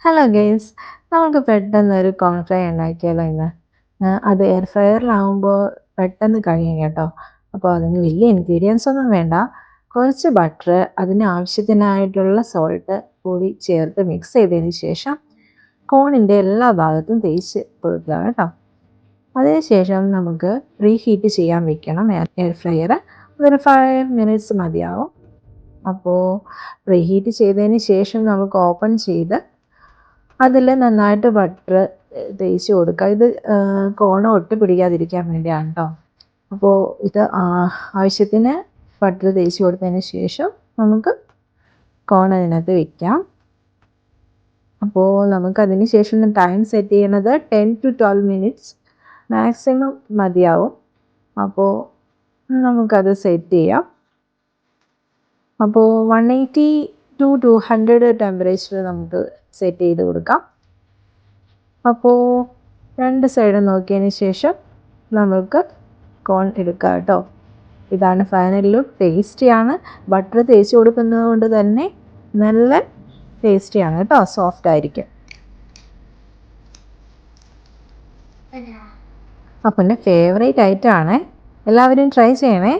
Hello guys, നമുക്ക് പെട്ടെന്നൊരു കോൺ fry ഉണ്ടാക്കിയാലോ ഇന്ന്? അത് എയർ ഫ്രയറിലാവുമ്പോൾ പെട്ടെന്ന് കഴിയും കേട്ടോ. അപ്പോൾ അതിന് വലിയ ഇൻഗ്രീഡിയൻസ് ഒന്നും വേണ്ട. കുറച്ച് ബട്ടർ, അതിന് ആവശ്യത്തിനായിട്ടുള്ള സോൾട്ട് കൂടി ചേർത്ത് മിക്സ് ചെയ്തതിന് ശേഷം കോണിൻ്റെ എല്ലാ ഭാഗത്തും തേച്ച് കൊടുക്കുക കേട്ടോ. അതിനുശേഷം നമുക്ക് റീഹീറ്റ് ചെയ്യാൻ വെക്കണം എയർ ഫ്രയർ. അതൊരു 5 മിനിറ്റ്സ് മതിയാവും. അപ്പോൾ റീഹീറ്റ് ചെയ്തതിന് ശേഷം നമുക്ക് ഓപ്പൺ ചെയ്ത് അതിൽ നന്നായിട്ട് ബട്ടർ തേച്ച് കൊടുക്കുക. ഇത് കോൺ ഒട്ടി പിടിക്കാതിരിക്കാൻ വേണ്ടിയാണ് കേട്ടോ. അപ്പോൾ ഇത് ആവശ്യത്തിന് ബട്ടർ തേച്ച് കൊടുത്തതിന് ശേഷം നമുക്ക് കോൺ അതിനകത്ത് വയ്ക്കാം. അപ്പോൾ നമുക്കതിന് ശേഷം ടൈം സെറ്റ് ചെയ്യണത് 10 to 12 മിനിറ്റ്സ് മാക്സിമം മതിയാവും. അപ്പോൾ നമുക്കത് സെറ്റ് ചെയ്യാം. അപ്പോൾ 180 to 200 ടെമ്പറേച്ചർ നമുക്ക് സെറ്റ് ചെയ്ത് കൊടുക്കാം. അപ്പോൾ രണ്ട് സൈഡും നോക്കിയതിന് ശേഷം നമുക്ക് കോൺ എടുക്കാം കേട്ടോ. ഇതാണ് ഫൈനൽ ലുക്ക്. ടേസ്റ്റിയാണ്. ബട്ടർ തേച്ച് കൊടുക്കുന്നത് കൊണ്ട് തന്നെ നല്ല ടേസ്റ്റിയാണ് കേട്ടോ. സോഫ്റ്റ് ആയിരിക്കും. അപ്പം എൻ്റെ ഫേവറേറ്റ് ഐറ്റമാണ്. എല്ലാവരും ട്രൈ ചെയ്യണേ.